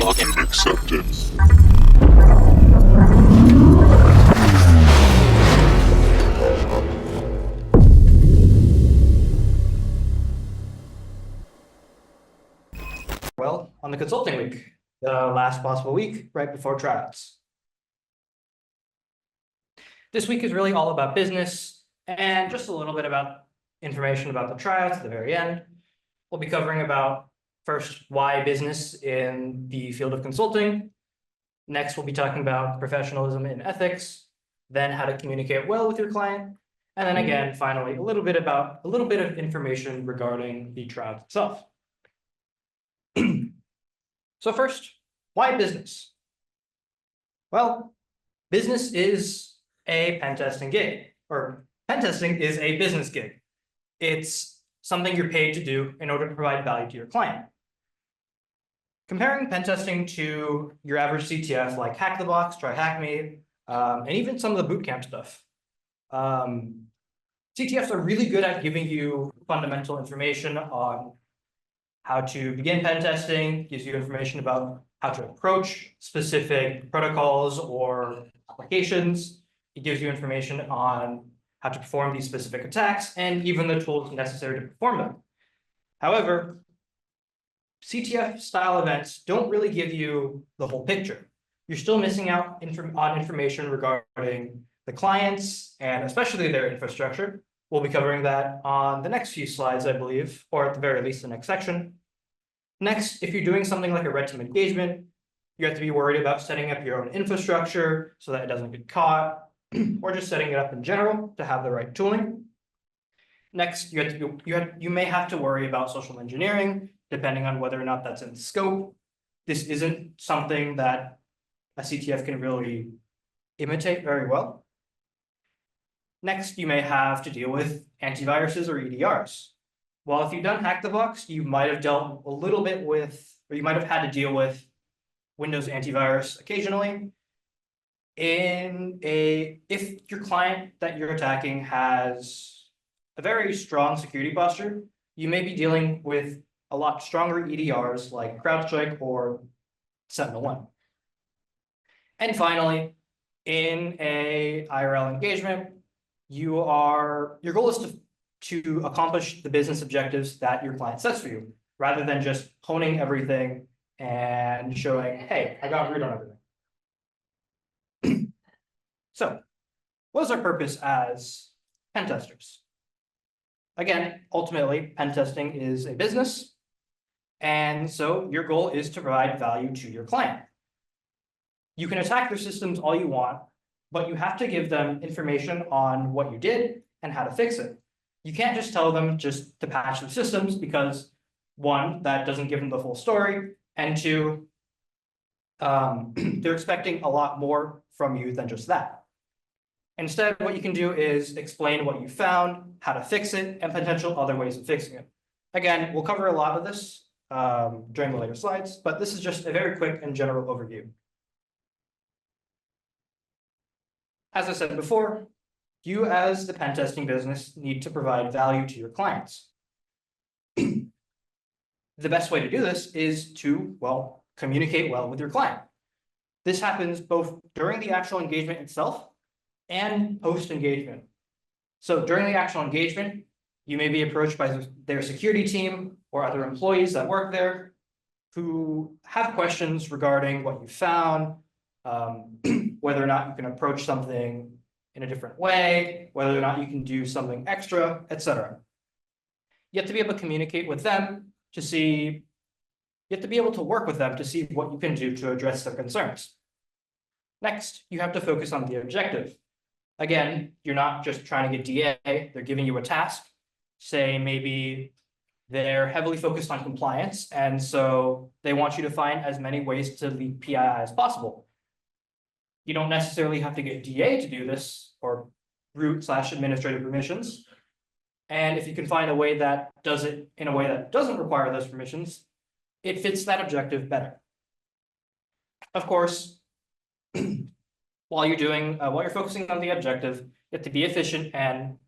Login accepted. Well, on the consulting week, the last possible week right before tryouts. This week is really all about business and just a little bit about information about the tryouts at the very end. We'll be covering about first, why business in the field of consulting. Next, we'll be talking about professionalism and ethics, then how to communicate well with your client. And then again, finally, a little bit of information regarding the tryout itself. So first, why business? Well, business is a pen testing gig, or pen testing is a business gig. It's something you're paid to do in order to provide value to your client. Comparing pen testing to your average CTF like Hack the Box, Try Hack Me, and even some of the bootcamp stuff. CTFs are really good at giving you fundamental information on how to begin pen testing, gives you information about how to approach specific protocols or applications. It gives you information on how to perform these specific attacks and even the tools necessary to perform them. However, CTF style events don't really give you the whole picture. You're still missing out on information regarding the clients and especially their infrastructure. We'll be covering that on the next few slides, I believe, or at the very least the next section. Next, if you're doing something like a red team engagement, you have to be worried about setting up your own infrastructure so that it doesn't get caught, or just setting it up in general to have the right tooling. Next, you may have to worry about social engineering, depending on whether or not that's in scope. This isn't something that a CTF can really imitate very well. Next, you may have to deal with antiviruses or EDRs. Well, if you've done Hack the Box, you might have dealt a little bit with, or you might have had to deal with Windows antivirus occasionally. If your client that you're attacking has a very strong security posture, you may be dealing with a lot stronger EDRs like CrowdStrike or SentinelOne. And finally, in a IRL engagement, your goal is to accomplish the business objectives that your client sets for you, rather than just honing everything and showing, hey, I got root on everything. So, what is our purpose as pen testers? Again, ultimately, pen testing is a business, and so your goal is to provide value to your client. You can attack their systems all you want, but you have to give them information on what you did and how to fix it. You can't just tell them just to patch their systems because, one, that doesn't give them the full story, and two, they're expecting a lot more from you than just that. Instead, what you can do is explain what you found, how to fix it, and potential other ways of fixing it. Again, we'll cover a lot of this during the later slides, but this is just a very quick and general overview. As I said before, you as the pen testing business need to provide value to your clients. The best way to do this is to, well, communicate well with your client. This happens both during the actual engagement itself and post-engagement. So during the actual engagement, you may be approached by their security team or other employees that work there who have questions regarding what you found, whether or not you can approach something in a different way, whether or not you can do something extra, etc. You have to be able to communicate with them to see, you have to be able to work with them to see what you can do to address their concerns. Next, you have to focus on the objective. Again, you're not just trying to get DA, they're giving you a task. Say maybe they're heavily focused on compliance, and so they want you to find as many ways to leak PII as possible. You don't necessarily have to get DA to do this, or root/administrative permissions. And if you can find a way that does it in a way that doesn't require those permissions, it fits that objective better. Of course, while you're focusing on the objective, you have to be efficient and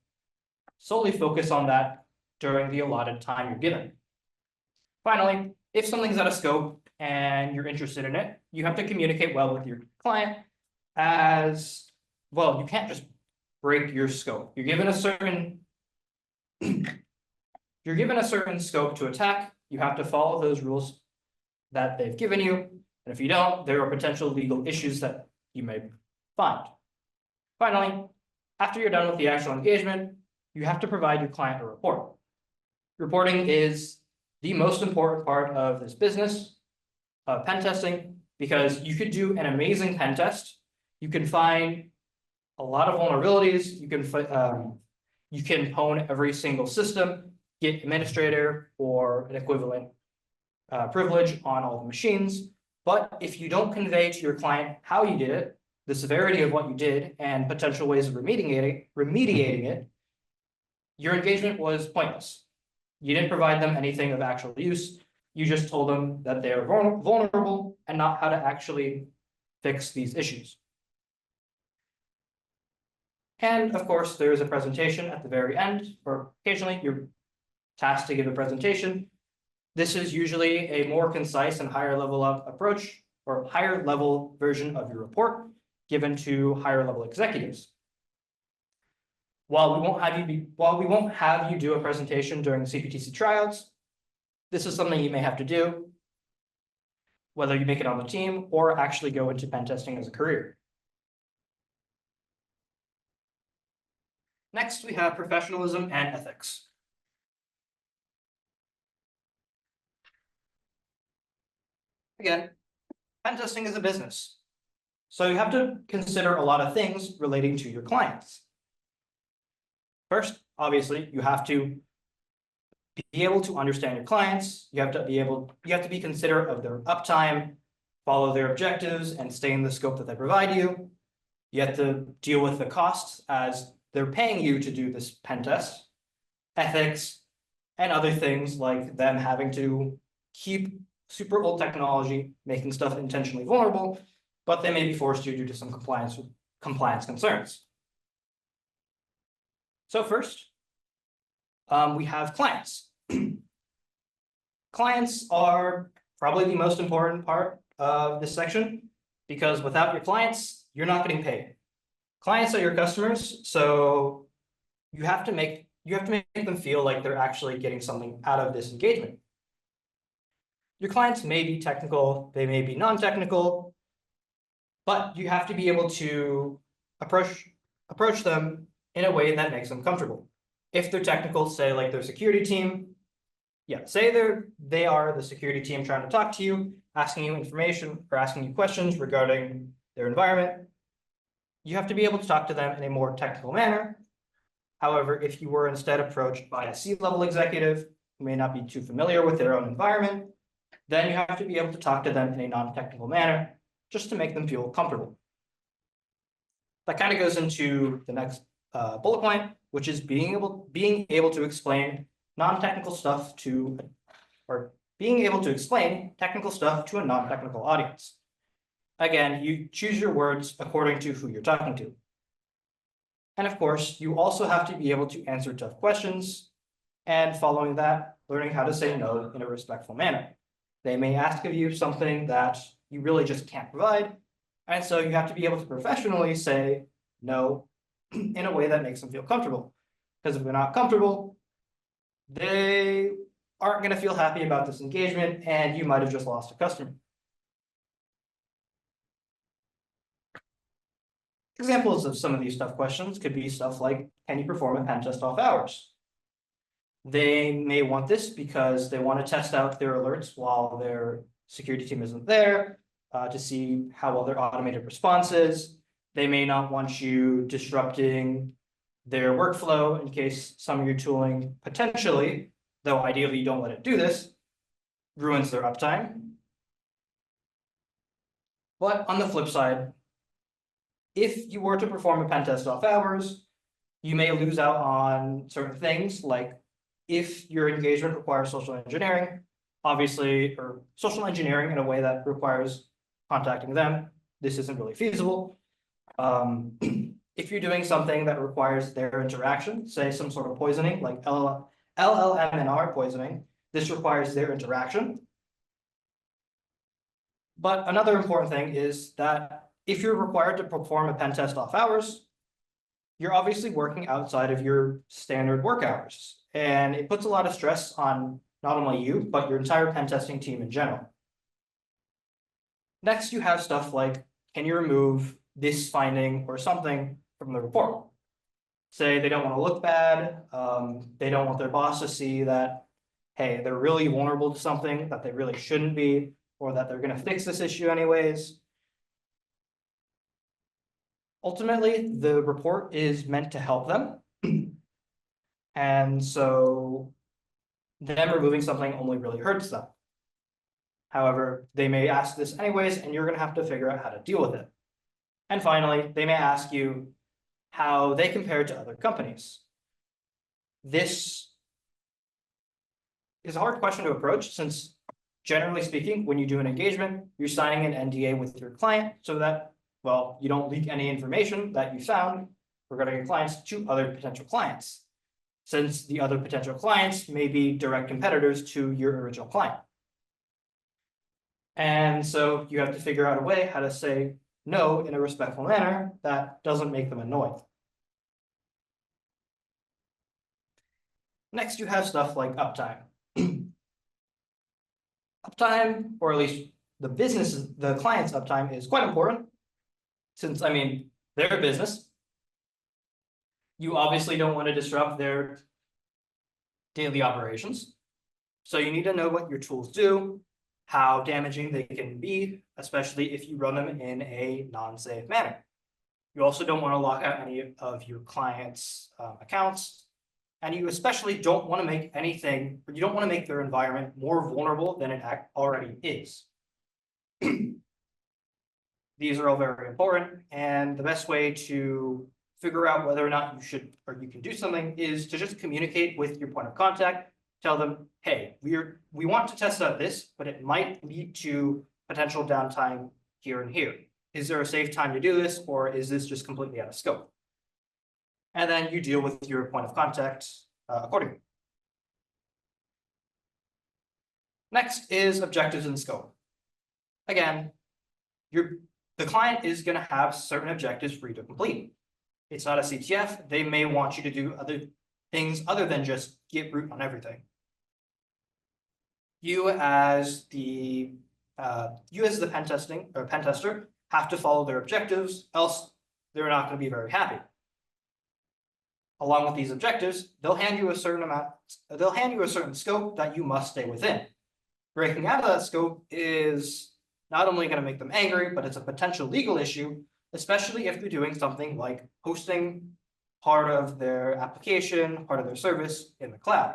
solely focus on that during the allotted time you're given. Finally, if something's out of scope and you're interested in it, you have to communicate well with your client as well. You can't just break your scope. You're given a certain scope to attack. You have to follow those rules that they've given you. And if you don't, there are potential legal issues that you may find. Finally, after you're done with the actual engagement, you have to provide your client a report. Reporting is the most important part of this business of pen testing, because you could do an amazing pen test. You can find a lot of vulnerabilities. You can pwn every single system, get administrator or an equivalent privilege on all the machines. But if you don't convey to your client how you did it, the severity of what you did, and potential ways of remediating it, your engagement was pointless. You didn't provide them anything of actual use. You just told them that they are vulnerable and not how to actually fix these issues. And of course, there is a presentation at the very end, or occasionally you're tasked to give a presentation. This is usually a more concise and higher level up approach, or higher level version of your report given to higher level executives. While we won't have you do a presentation during CPTC tryouts, this is something you may have to do, whether you make it on the team or actually go into pen testing as a career. Next, we have professionalism and ethics. Again, pen testing is a business, so you have to consider a lot of things relating to your clients. First, obviously, you have to be able to understand your clients. You have to be considerate of their uptime, follow their objectives, and stay in the scope that they provide you. You have to deal with the costs as they're paying you to do this pen test, ethics, and other things like them having to keep super old technology, making stuff intentionally vulnerable, but they may be forced to due to some compliance concerns. So first, we have clients. Clients are probably the most important part of this section, because without your clients, you're not getting paid. Clients are your customers, so you have to make them feel like they're actually getting something out of this engagement. Your clients may be technical, they may be non-technical, but you have to be able to approach them in a way that makes them comfortable. If they're technical, say like their security team, yeah, say they are the security team trying to talk to you, asking you information or asking you questions regarding their environment, you have to be able to talk to them in a more technical manner. However, if you were instead approached by a C-level executive who may not be too familiar with their own environment, then you have to be able to talk to them in a non-technical manner just to make them feel comfortable. That kind of goes into the next bullet point, which is being able to explain non-technical stuff to, or being able to explain technical stuff to a non-technical audience. Again, you choose your words according to who you're talking to. And of course, you also have to be able to answer tough questions, and following that, learning how to say no in a respectful manner. They may ask of you something that you really just can't provide, and so you have to be able to professionally say no in a way that makes them feel comfortable. Because if they're not comfortable, they aren't going to feel happy about this engagement, and you might have just lost a customer. Examples of some of these tough questions could be stuff like, can you perform a pen test off hours? They may want this because they want to test out their alerts while their security team isn't there, to see how well their automated response is. They may not want you disrupting their workflow in case some of your tooling potentially, though ideally you don't let it do this, ruins their uptime. But on the flip side, if you were to perform a pen test off hours, you may lose out on certain things, like if your engagement requires social engineering, obviously, or social engineering in a way that requires contacting them, this isn't really feasible. If you're doing something that requires their interaction, say some sort of poisoning, like LLMNR poisoning, this requires their interaction. But another important thing is that if you're required to perform a pen test off hours, you're obviously working outside of your standard work hours. And it puts a lot of stress on not only you, but your entire pen testing team in general. Next, you have stuff like, can you remove this finding or something from the report? Say they don't want to look bad, they don't want their boss to see that, hey, they're really vulnerable to something that they really shouldn't be, or that they're going to fix this issue anyways. Ultimately, the report is meant to help them. And so them removing something only really hurts them. However, they may ask this anyways, and you're going to have to figure out how to deal with it. And finally, they may ask you how they compare to other companies. This is a hard question to approach since, generally speaking, when you do an engagement, you're signing an NDA with your client so that, well, you don't leak any information that you found regarding your clients to other potential clients, since the other potential clients may be direct competitors to your original client. And so you have to figure out a way how to say no in a respectful manner that doesn't make them annoyed. Next, you have stuff like uptime. Uptime, or at least the client's uptime, is quite important since, I mean, their business. You obviously don't want to disrupt their daily operations. So you need to know what your tools do, how damaging they can be, especially if you run them in a non-safe manner. You also don't want to lock out any of your clients' accounts. And you especially don't want to make you don't want to make their environment more vulnerable than it already is. These are all very important, and the best way to figure out whether or not you should or you can do something is to just communicate with your point of contact. Tell them, hey, we want to test out this, but it might lead to potential downtime here and here. Is there a safe time to do this, or is this just completely out of scope? And then you deal with your point of contact accordingly. Next is objectives and scope. Again, the client is going to have certain objectives for you to complete. It's not a CTF. They may want you to do other things other than just get root on everything. You as the pen tester have to follow their objectives, else they're not going to be very happy. Along with these objectives, they'll hand you a certain scope that you must stay within. Breaking out of that scope is not only going to make them angry, but it's a potential legal issue, especially if they're doing something like hosting part of their application, part of their service in the cloud.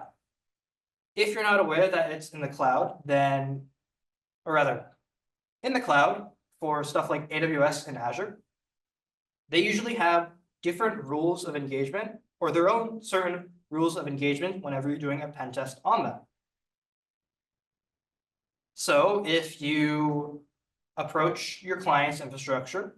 If you're not aware that it's in the cloud, in the cloud for stuff like AWS and Azure, they usually have different rules of engagement or their own certain rules of engagement whenever you're doing a pen test on them. So if you approach your client's infrastructure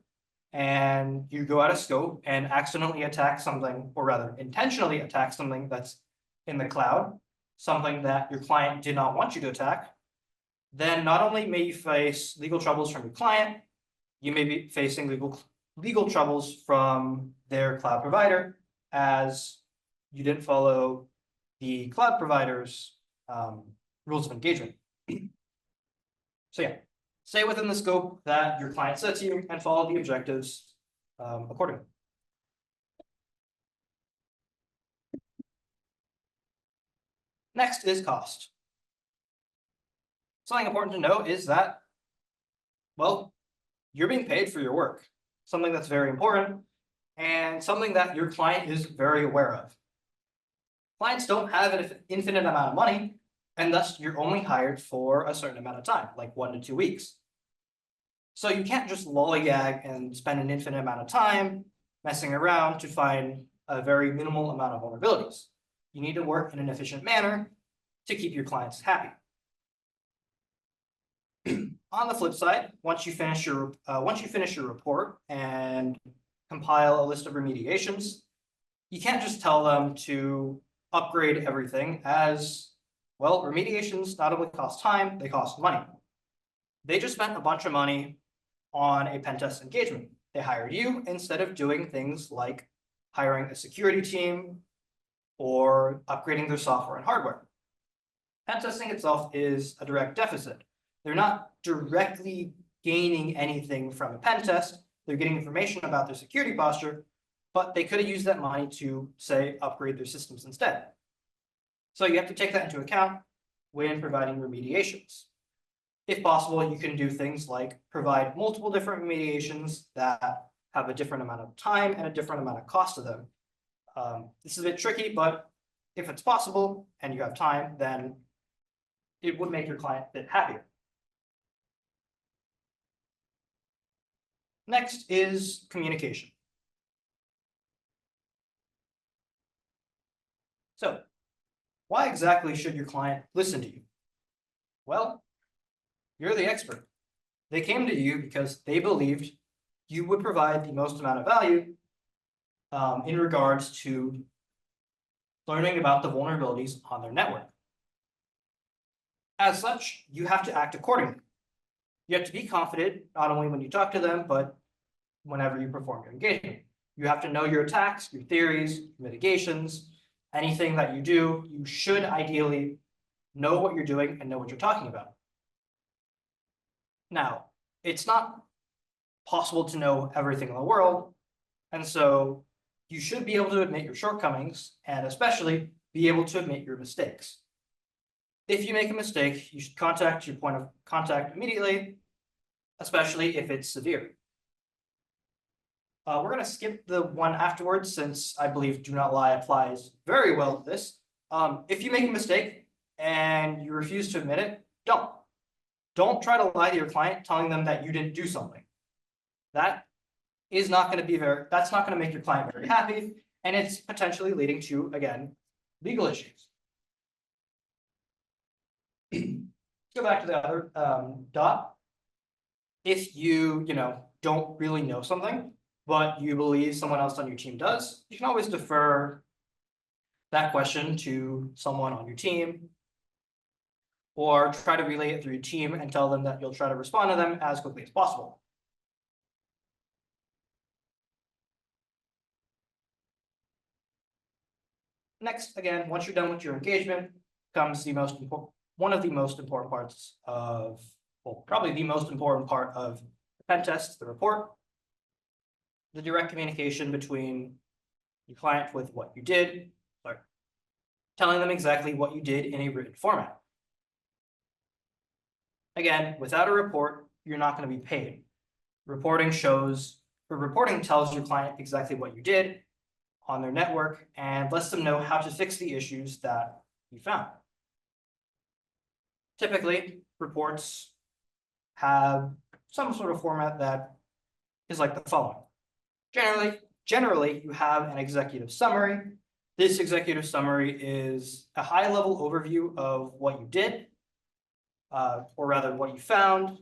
and you go out of scope and accidentally attack something, or rather intentionally attack something that's in the cloud, something that your client did not want you to attack, then not only may you face legal troubles from your client, you may be facing legal troubles from their cloud provider, as you didn't follow the cloud provider's rules of engagement. So yeah, stay within the scope that your client sets you and follow the objectives accordingly. Next is cost. Something important to note is that, well, you're being paid for your work, something that's very important and something that your client is very aware of. Clients don't have an infinite amount of money, and thus you're only hired for a certain amount of time, like 1 to 2 weeks. So you can't just lollygag and spend an infinite amount of time messing around to find a very minimal amount of vulnerabilities. You need to work in an efficient manner to keep your clients happy. On the flip side, once you finish your report and compile a list of remediations, you can't just tell them to upgrade everything, as well, remediations not only cost time, they cost money. They just spent a bunch of money on a pen test engagement. They hired you instead of doing things like hiring a security team or upgrading their software and hardware. Pen testing itself is a direct deficit. They're not directly gaining anything from a pen test. They're getting information about their security posture, but they could have used that money to, say, upgrade their systems instead. So you have to take that into account when providing remediations. If possible, you can do things like provide multiple different remediations that have a different amount of time and a different amount of cost to them. This is a bit tricky, but if it's possible and you have time, then it would make your client a bit happier. Next is communication. So, why exactly should your client listen to you? Well, you're the expert. They came to you because they believed you would provide the most amount of value in regards to learning about the vulnerabilities on their network. As such, you have to act accordingly. You have to be confident, not only when you talk to them, but whenever you perform your engagement. You have to know your attacks, your theories, mitigations, anything that you do. You should ideally know what you're doing and know what you're talking about. Now, it's not possible to know everything in the world, and so you should be able to admit your shortcomings and especially be able to admit your mistakes. If you make a mistake, you should contact your point of contact immediately, especially if it's severe. We're going to skip the one afterwards since I believe do not lie applies very well to this. If you make a mistake and you refuse to admit it, don't. Don't try to lie to your client telling them that you didn't do something. That is not going to be that's not going to make your client very happy, and it's potentially leading to, again, legal issues. Go back to the other dot. If you don't really know something, but you believe someone else on your team does, you can always defer that question to someone on your team, or try to relay it through your team and tell them that you'll try to respond to them as quickly as possible. Next, again, once you're done with your engagement, comes one of the most important parts of, well, probably the most important part of the pen test, the report. The direct communication between your client with what you did, telling them exactly what you did in a written format. Again, without a report, you're not going to be paid. Reporting tells your client exactly what you did on their network and lets them know how to fix the issues that you found. Typically, reports have some sort of format that is like the following. Generally, you have an executive summary. This executive summary is a high-level overview of what you did, or rather what you found,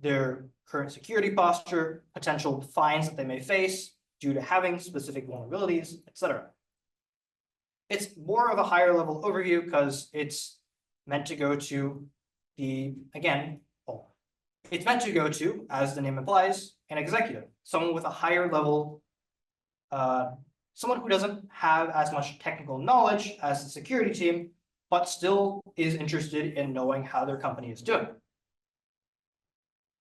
their current security posture, potential fines that they may face due to having specific vulnerabilities, etc. It's more of a higher level overview because it's meant to go to it's meant to go to, as the name implies, an executive, someone with a higher level, someone who doesn't have as much technical knowledge as the security team, but still is interested in knowing how their company is doing.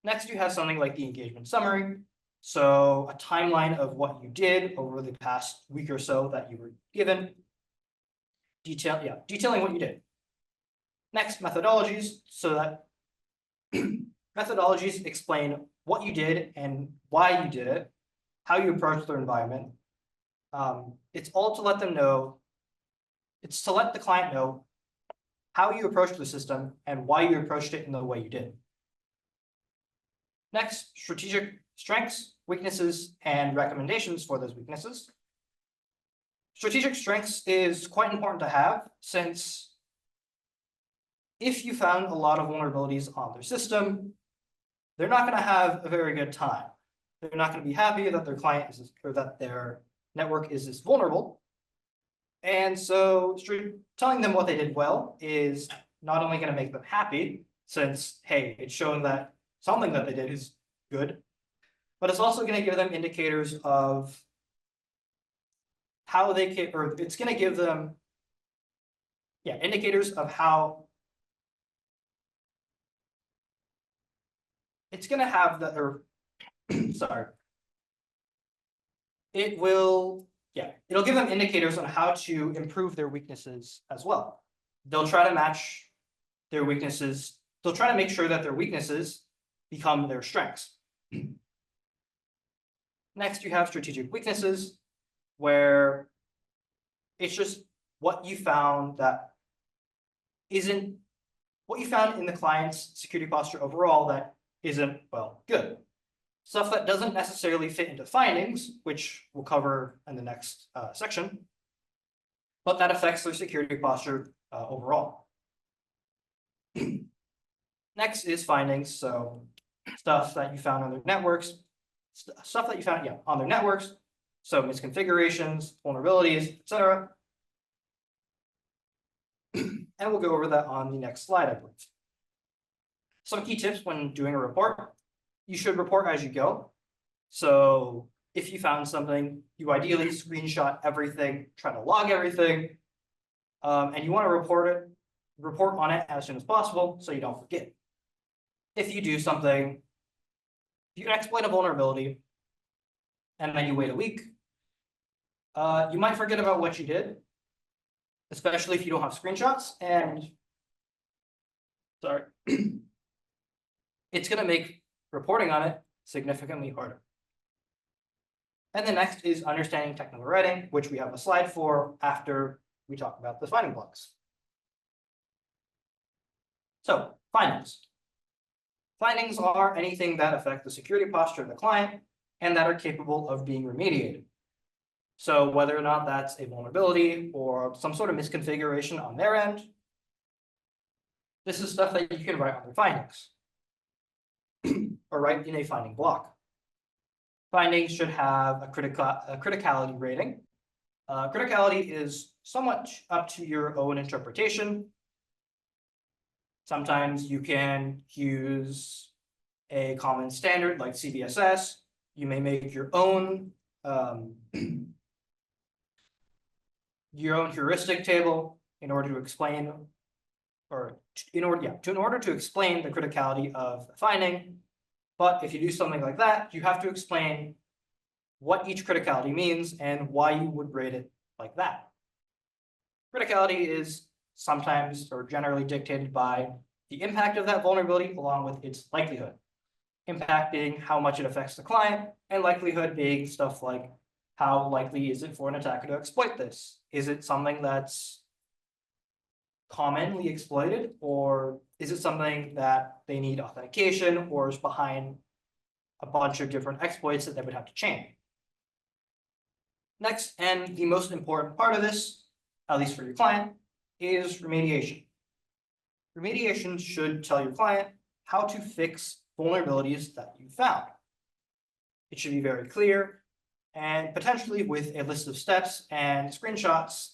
Next, you have something like the engagement summary. So a timeline of what you did over the past week or so that you were given. Detailing what you did. Next, methodologies, so that methodologies explain what you did and why you did it, how you approached their environment. It's all to let them know, it's to let the client know how you approached the system and why you approached it in the way you did. Next, strategic strengths, weaknesses, and recommendations for those weaknesses. Strategic strengths is quite important to have, since if you found a lot of vulnerabilities on their system, they're not going to have a very good time. They're not going to be happy that their client is, or that their network is this vulnerable. And so telling them what they did well is not only going to make them happy, since, hey, it's showing that something that they did is good, but it's also going to give them indicators of how they can, or it's going to give them, indicators of how it's going to have the, or sorry, it will, it'll give them indicators on how to improve their weaknesses as well. They'll try to match their weaknesses. They'll try to make sure that their weaknesses become their strengths. Next, you have strategic weaknesses, where it's just what you found that isn't what you found in the client's security posture overall that isn't, well, good. Stuff that doesn't necessarily fit into findings, which we'll cover in the next section, but that affects their security posture overall. Next is findings. So stuff that you found on their networks, stuff that you found on their networks. So misconfigurations, vulnerabilities, etc. And we'll go over that on the next slide, I believe. Some key tips when doing a report. You should report as you go. So if you found something, you ideally screenshot everything, try to log everything, and you want to report on it as soon as possible so you don't forget. If you do something, you can exploit a vulnerability, and then you wait a week, you might forget about what you did, especially if you don't have screenshots, and sorry, it's going to make reporting on it significantly harder. And the next is understanding technical writing, which we have a slide for after we talk about the finding blocks. So findings. Findings are anything that affect the security posture of the client and that are capable of being remediated. So whether or not that's a vulnerability or some sort of misconfiguration on their end, this is stuff that you can write on your findings or write in a finding block. Findings should have a criticality rating. Criticality is somewhat up to your own interpretation. Sometimes you can use a common standard like CBSS. You may make your own heuristic table in order to explain, or in order to explain the criticality of the finding. But if you do something like that, you have to explain what each criticality means and why you would rate it like that. Criticality is sometimes or generally dictated by the impact of that vulnerability along with its likelihood. Impact being how much it affects the client, and likelihood being stuff like how likely is it for an attacker to exploit this? Is it something that's commonly exploited, or is it something that they need authentication or is behind a bunch of different exploits that they would have to chain? Next, and the most important part of this, at least for your client, is remediation. Remediation should tell your client how to fix vulnerabilities that you found. It should be very clear and potentially with a list of steps and screenshots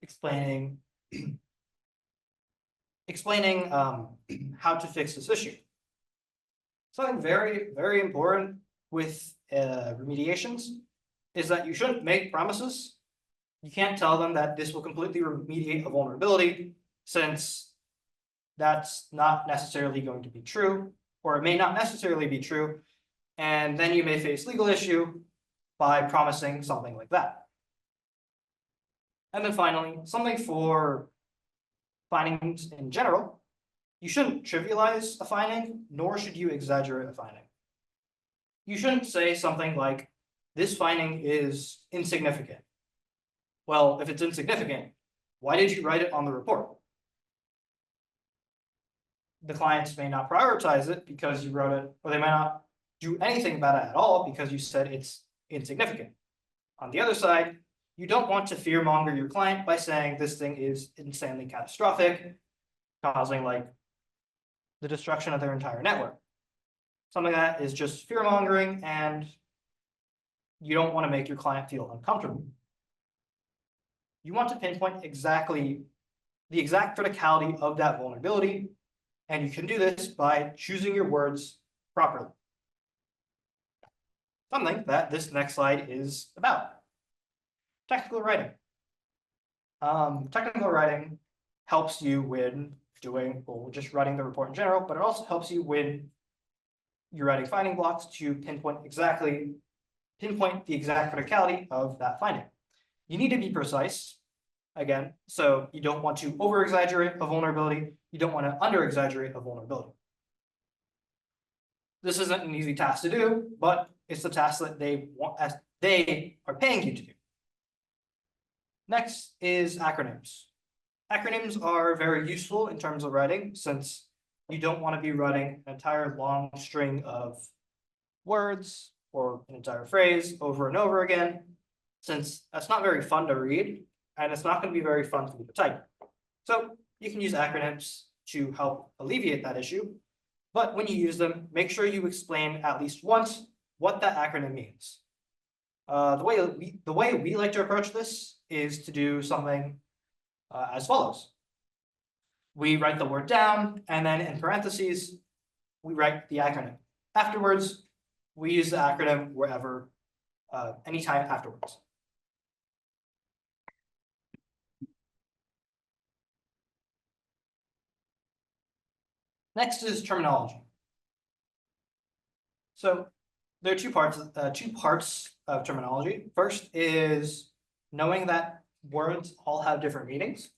explaining how to fix this issue. Something very, very important with remediations is that you shouldn't make promises. You can't tell them that this will completely remediate a vulnerability, since that's not necessarily going to be true, or it may not necessarily be true, and then you may face legal issue by promising something like that. And then finally, something for findings in general. You shouldn't trivialize a finding, nor should you exaggerate a finding. You shouldn't say something like, this finding is insignificant. Well, if it's insignificant, why did you write it on the report? The clients may not prioritize it because you wrote it, or they might not do anything about it at all because you said it's insignificant. On the other side, you don't want to fearmonger your client by saying this thing is insanely catastrophic, causing like the destruction of their entire network. Something that is just fearmongering, and you don't want to make your client feel uncomfortable. You want to pinpoint exactly the exact criticality of that vulnerability And you can do this by choosing your words properly. Something that this next slide is about. Technical writing. Technical writing helps you when doing, well, just writing the report in general, but it also helps you when you're writing finding blocks to pinpoint the exact criticality of that finding. You need to be precise, again, so you don't want to over-exaggerate a vulnerability, you don't want to under-exaggerate a vulnerability. This isn't an easy task to do, but it's the task that they are paying you to do. Next is acronyms. Acronyms are very useful in terms of writing, since you don't want to be writing an entire long string of words or an entire phrase over and over again, since that's not very fun to read, and it's not going to be very fun for you to type. So you can use acronyms to help alleviate that issue, but when you use them, make sure you explain at least once what that acronym means. The way we like to approach this is to do something as follows. We write the word down, and then in parentheses, we write the acronym. Afterwards, we use the acronym wherever, anytime afterwards. Next is terminology. So there are two parts of terminology. First is knowing that words all have different meanings.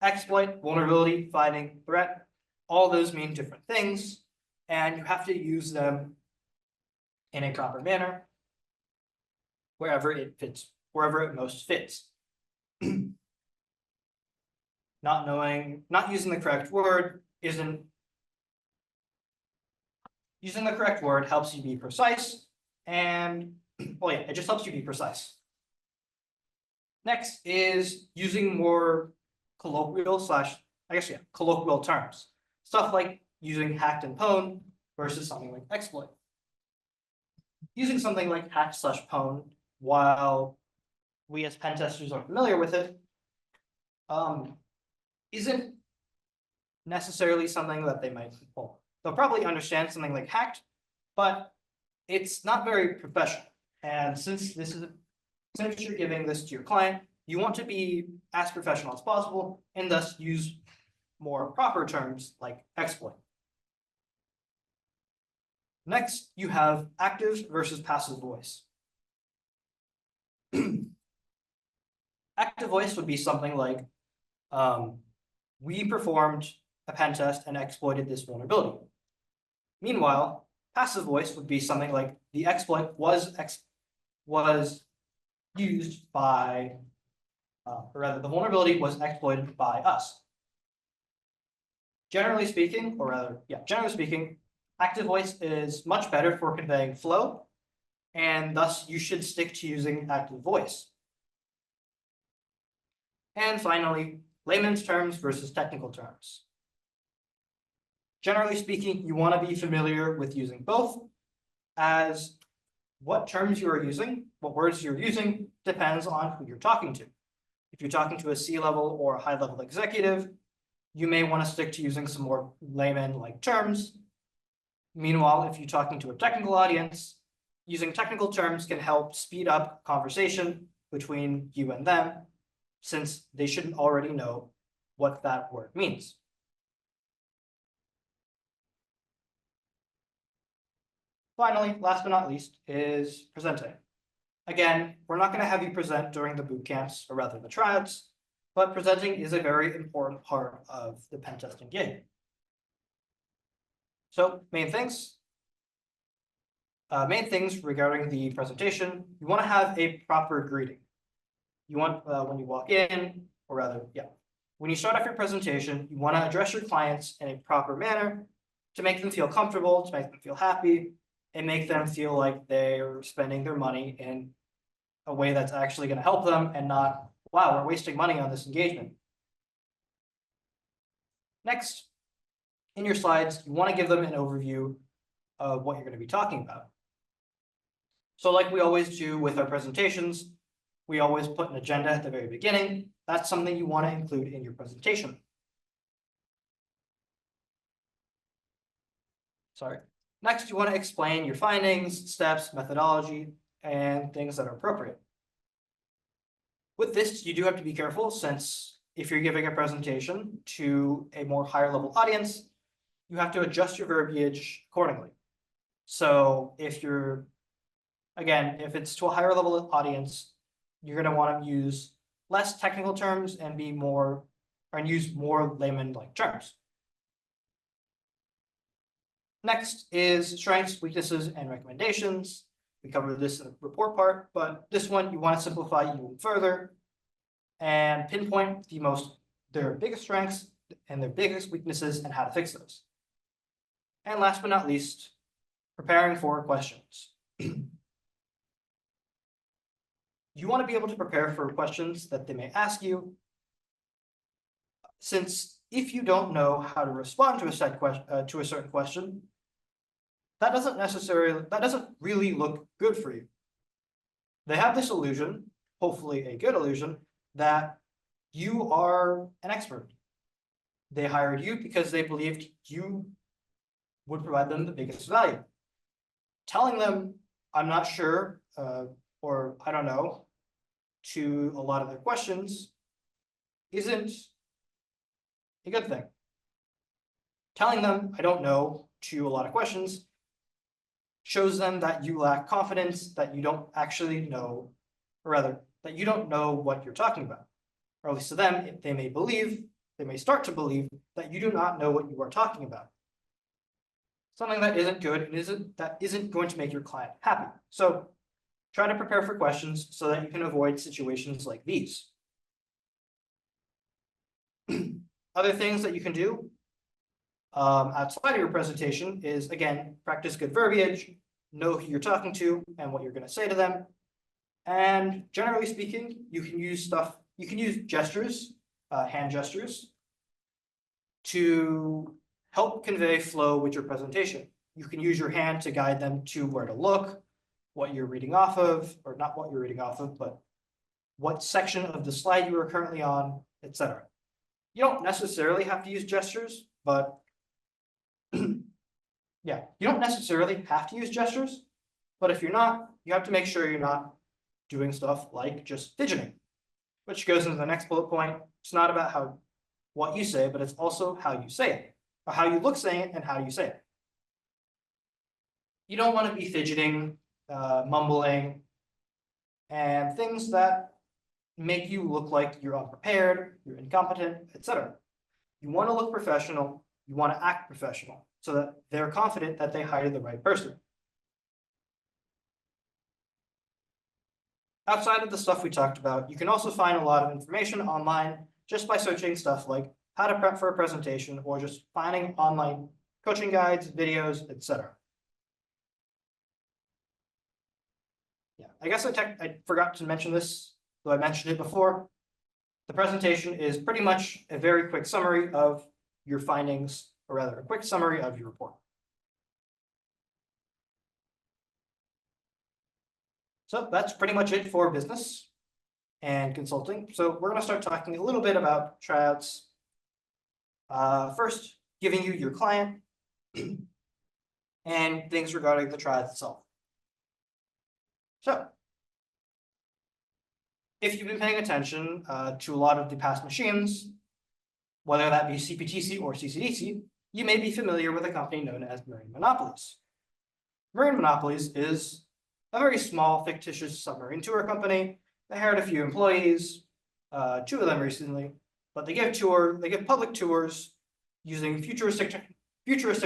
Exploit, vulnerability, finding, threat, all those mean different things, and you have to use them in a proper manner wherever it fits, wherever it most fits. Not using the correct word isn't. Using the correct word helps you be precise, and well, yeah, it just helps you be precise. Next is using more colloquial terms. Stuff like using hacked and pwned versus something like exploit. Using something like hacked/pwned, while we as pen testers are familiar with it, isn't necessarily something that they might, well, they'll probably understand something like hacked, but it's not very professional. And since you're giving this to your client, you want to be as professional as possible and thus use more proper terms like exploit. Next, you have active versus passive voice. Active voice would be something like, we performed a pen test and exploited this vulnerability. Meanwhile, passive voice would be something like the exploit was used by, or rather the vulnerability was exploited by us. Generally speaking, active voice is much better for conveying flow, and thus you should stick to using active voice. And finally, layman's terms versus technical terms. Generally speaking, you want to be familiar with using both, as what terms you are using, what words you're using, depends on who you're talking to. If you're talking to a C-level or a high-level executive, you may want to stick to using some more layman-like terms. Meanwhile, if you're talking to a technical audience, using technical terms can help speed up conversation between you and them, since they shouldn't already know what that word means. Finally, last but not least, is presenting. Again, we're not going to have you present during the boot camps, or rather the tryouts, but presenting is a very important part of the pen testing gig. So main things regarding the presentation, you want to have a proper greeting. You want, when you walk in, or rather, when you start off your presentation, you want to address your clients in a proper manner to make them feel comfortable, to make them feel happy, and make them feel like they're spending their money in a way that's actually going to help them and not, wow, we're wasting money on this engagement. Next, in your slides, you want to give them an overview of what you're going to be talking about. So like we always do with our presentations, we always put an agenda at the very beginning. That's something you want to include in your presentation. sorry. Next, you want to explain your findings, steps, methodology, and things that are appropriate. With this, you do have to be careful, since if you're giving a presentation to a more higher level audience, you have to adjust your verbiage accordingly. So if you're, again, if it's to a higher level audience, you're going to want to use less technical terms and be more, and use more layman-like terms. Next is strengths, weaknesses, and recommendations. We covered this in the report part, but this one you want to simplify even further and pinpoint their biggest strengths and their biggest weaknesses and how to fix those. And last but not least, preparing for questions. You want to be able to prepare for questions that they may ask you, since if you don't know how to respond to a certain question, that doesn't really look good for you. They have this illusion, hopefully a good illusion, that you are an expert. They hired you because they believed you would provide them the biggest value. Telling them, I'm not sure, or I don't know, to a lot of their questions isn't a good thing. Telling them, I don't know, to a lot of questions shows them that you lack confidence, that you don't actually know, or rather, that you don't know what you're talking about. Or at least to them, they may start to believe that you do not know what you are talking about. Something that isn't good and that isn't going to make your client happy. So try to prepare for questions so that you can avoid situations like these. Other things that you can do outside of your presentation is, again, practice good verbiage, know who you're talking to and what you're going to say to them. And generally speaking, you can use gestures, hand gestures, to help convey flow with your presentation. You can use your hand to guide them to where to look, what you're reading off of, or not what you're reading off of, but what section of the slide you are currently on, etc. You don't necessarily have to use gestures, but yeah, you don't necessarily have to use gestures, but if you're not, you have to make sure you're not doing stuff like just fidgeting, which goes into the next bullet point. It's not about what you say, but it's also how you say it, or how you look saying it and how you say it. You don't want to be fidgeting, mumbling, and things that make you look like you're unprepared, you're incompetent, etc. You want to look professional, you want to act professional, so that they're confident that they hired the right person. Outside of the stuff we talked about, you can also find a lot of information online just by searching stuff like how to prep for a presentation, or just finding online coaching guides, videos, etc. Yeah, I guess I forgot to mention this, though I mentioned it before. The presentation is pretty much a very quick summary of your findings, or rather a quick summary of your report. So that's pretty much it for business and consulting. So we're going to start talking a little bit about tryouts. First, giving you your client and things regarding the tryout itself. So if you've been paying attention to a lot of the past machines, whether that be CPTC or CCDC, you may be familiar with a company known as Marine Monopolies. Marine Monopolies is a very small, fictitious submarine tour company. They hired a few employees, 2 of them recently, but they give public tours using futuristic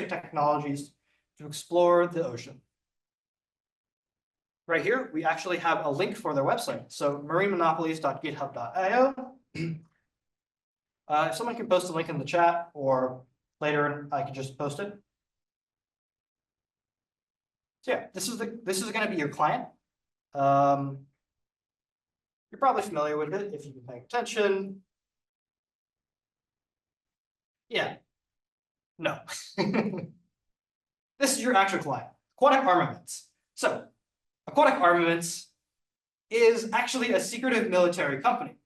technologies to explore the ocean. Right here, we actually have a link for their website. So marinemonopolies.github.io. If someone can post a link in the chat, or later I can just post it. So yeah, this is going to be your client. You're probably familiar with it if you've been paying attention. Yeah. No. This is your actual client, Aquatic Armaments. So Aquatic Armaments is actually a secretive military company.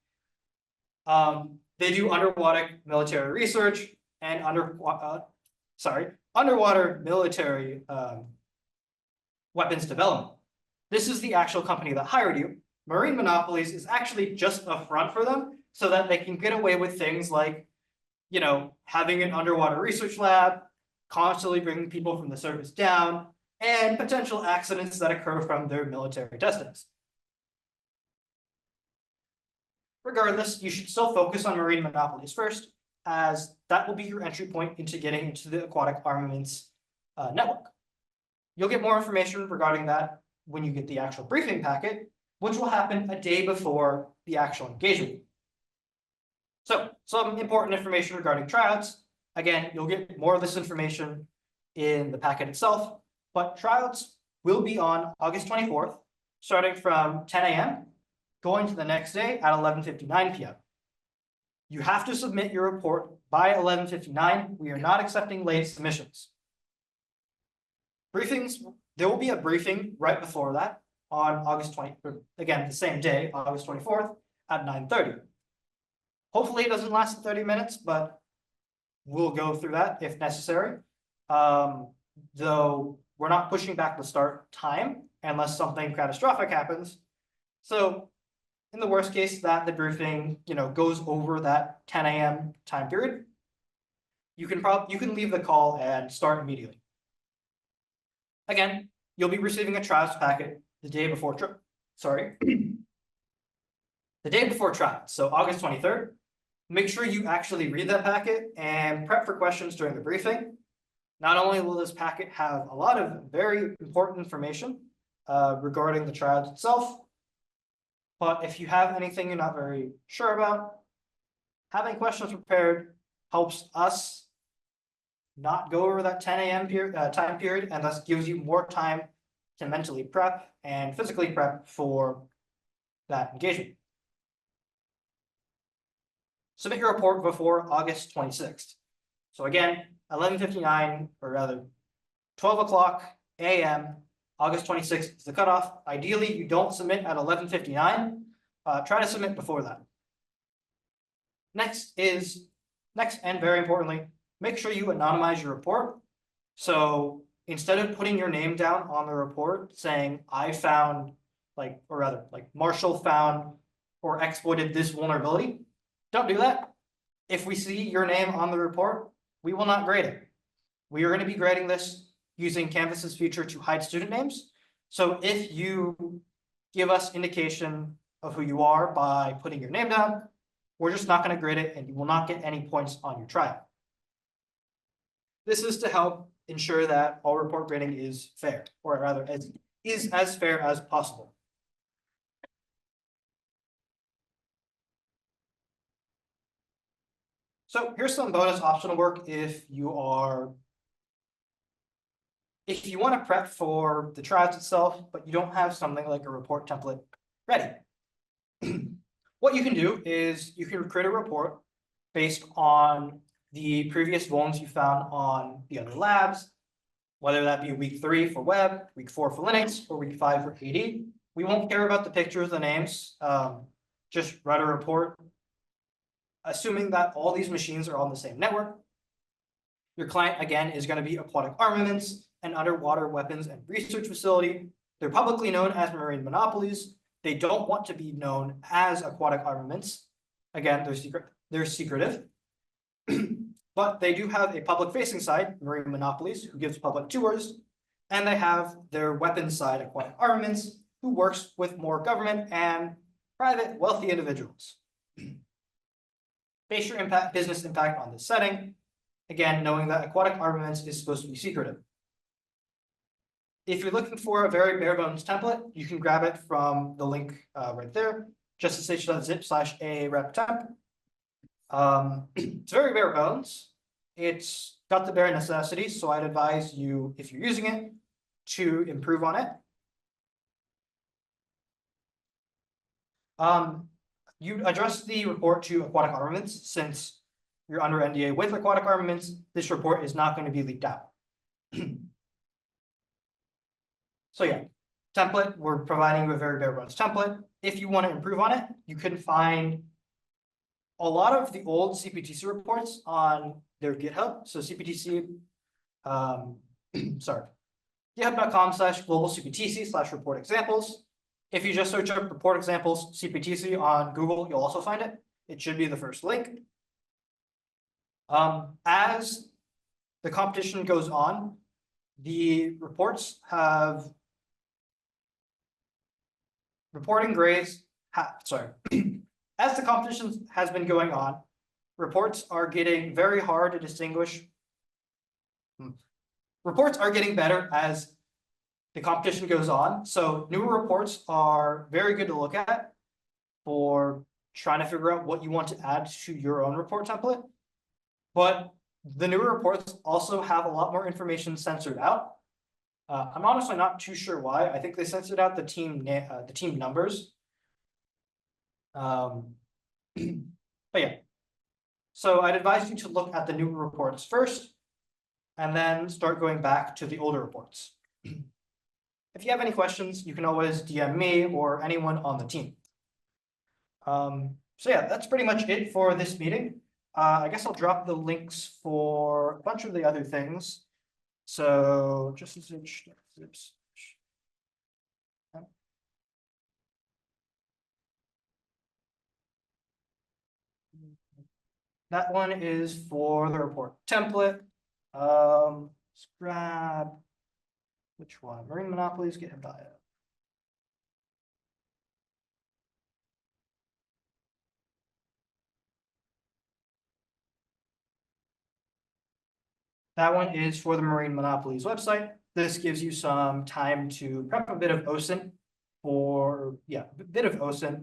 They do underwater military research and underwater military weapons development. This is the actual company that hired you. Marine monopolies is actually just a front for them so that they can get away with things like, having an underwater research lab, constantly bringing people from the surface down, and potential accidents that occur from their military testings. Regardless, you should still focus on marine monopolies first, as that will be your entry point into getting into the aquatic armaments network. You'll get more information regarding that when you get the actual briefing packet, which will happen a day before the actual engagement. So, some important information regarding tryouts. Again, you'll get more of this information in the packet itself, but tryouts will be on August 24th, starting from 10 a.m., going to the next day at 11:59 p.m. You have to submit your report by 11:59. We are not accepting late submissions. Briefings, there will be a briefing right before that on August 20th, again, the same day, August 24th at 9:30. Hopefully it doesn't last 30 minutes, but we'll go through that if necessary. Though we're not pushing back the start time unless something catastrophic happens. So in the worst case that the briefing, goes over that 10 a.m. time period, you can leave the call and start immediately. Again, you'll be receiving a trials packet the day before the day before trial, so August 23rd. Make sure you actually read that packet and prep for questions during the briefing. Not only will this packet have a lot of very important information regarding the trial itself, but if you have anything you're not very sure about, having questions prepared helps us not go over that 10 a.m. time period, and thus gives you more time to mentally prep and physically prep for that engagement. Submit your report before August 26th. So again, 11:59, or rather 12 o'clock a.m., August 26th is the cutoff. Ideally, you don't submit at 11:59. Try to submit before that. Next and very importantly, make sure you anonymize your report. So instead of putting your name down on the report saying, I found, Marshall found or exploited this vulnerability, don't do that. If we see your name on the report, we will not grade it. We are going to be grading this using Canvas's feature to hide student names. So if you give us indication of who you are by putting your name down, we're just not going to grade it, and you will not get any points on your trial. This is to help ensure that all report grading is fair, or rather is as fair as possible. So here's some bonus optional work if you want to prep for the trials itself, but you don't have something like a report template ready. What you can do is you can create a report based on the previous vulns you found on the other labs, whether that be week 3 for web, week 4 for Linux, or week 5 for AD. We won't care about the pictures, the names, just write a report, assuming that all these machines are on the same network. Your client, again, is going to be Aquatic Armaments, an underwater weapons and research facility. They're publicly known as marine monopolies. They don't want to be known as Aquatic Armaments. Again, they're secretive. But they do have a public-facing side, Marine Monopolies, who gives public tours, and they have their weapons side, Aquatic Armaments, who works with more government and private wealthy individuals. Base your business impact on this setting, again, knowing that Aquatic Armaments is supposed to be secretive. If you're looking for a very bare bones template, you can grab it from the link right there, justsH.zip/a-rep-temp. It's very bare bones. It's got the bare necessities, so I'd advise you, if you're using it, to improve on it. You address the report to Aquatic Armaments. Since you're under NDA with Aquatic Armaments, this report is not going to be leaked out. So yeah, template, we're providing you a very bare bones template. If you want to improve on it, you can find a lot of the old CPTC reports on their GitHub. So CPTC sorry, github.com/global/CPTC/report examples. If you just search up report examples CPTC on Google, you'll also find it. It should be the first link. As the competition goes on, the reports have reporting grades. As the competition has been going on, reports are getting very hard to distinguish. Reports are getting better as the competition goes on. So newer reports are very good to look at for trying to figure out what you want to add to your own report template. But the newer reports also have a lot more information censored out. I'm honestly not too sure why. I think they censored out the team numbers. But yeah. So I'd advise you to look at the new reports first, and then start going back to the older reports. If you have any questions, you can always DM me or anyone on the team. So yeah, that's pretty much it for this meeting. I guess I'll drop the links for a bunch of the other things. So just oops. That one is for the report template. Let's grab which one? Marine monopolies, GitHub bio. That one is for the Marine Monopolies website. This gives you some time to prep a bit of OSINT for, a bit of OSINT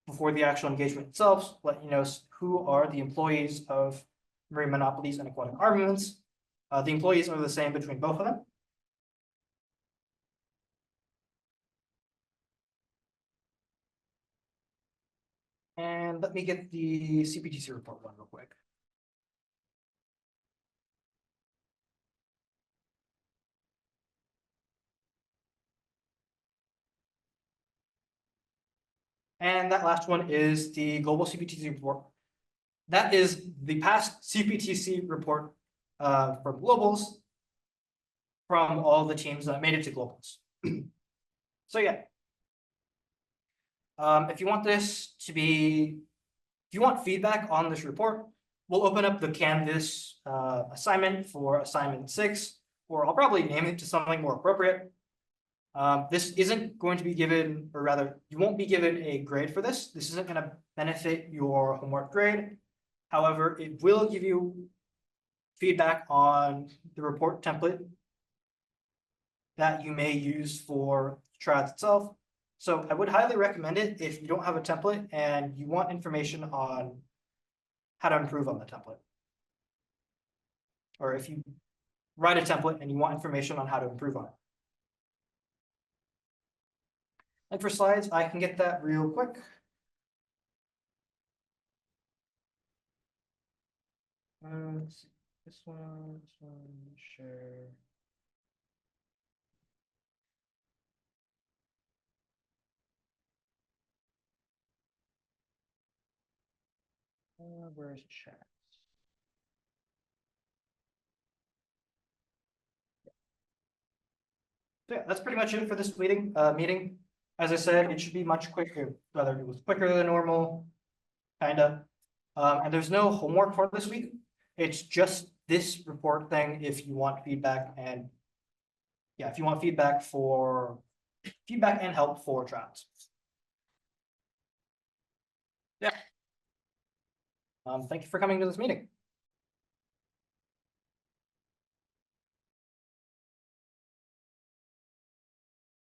before the actual engagement itself, let you know who are the employees of Marine Monopolies and Aquatic Armaments. The employees are the same between both of them. And let me get the CPTC report one real quick. And that last one is the global CPTC report. That is the past CPTC report from globals from all the teams that made it to globals. So yeah. If you want feedback on this report, we'll open up the Canvas assignment for assignment 6, or I'll probably name it to something more appropriate. This isn't going to be given, or rather, you won't be given a grade for this. This isn't going to benefit your homework grade. However, it will give you feedback on the report template that you may use for triads itself. So I would highly recommend it if you don't have a template and you want information on how to improve on the template. Or if you write a template and you want information on how to improve on it. And for slides, I can get that real quick. Let's see, this one, share. Where's chat? So yeah, that's pretty much it for this meeting. As I said, it should be much quicker. Rather, it was quicker than normal, kinda. And there's no homework for this week. It's just this report thing. If you want feedback and if you want feedback and help for trials. Yeah. Thank you for coming to this meeting.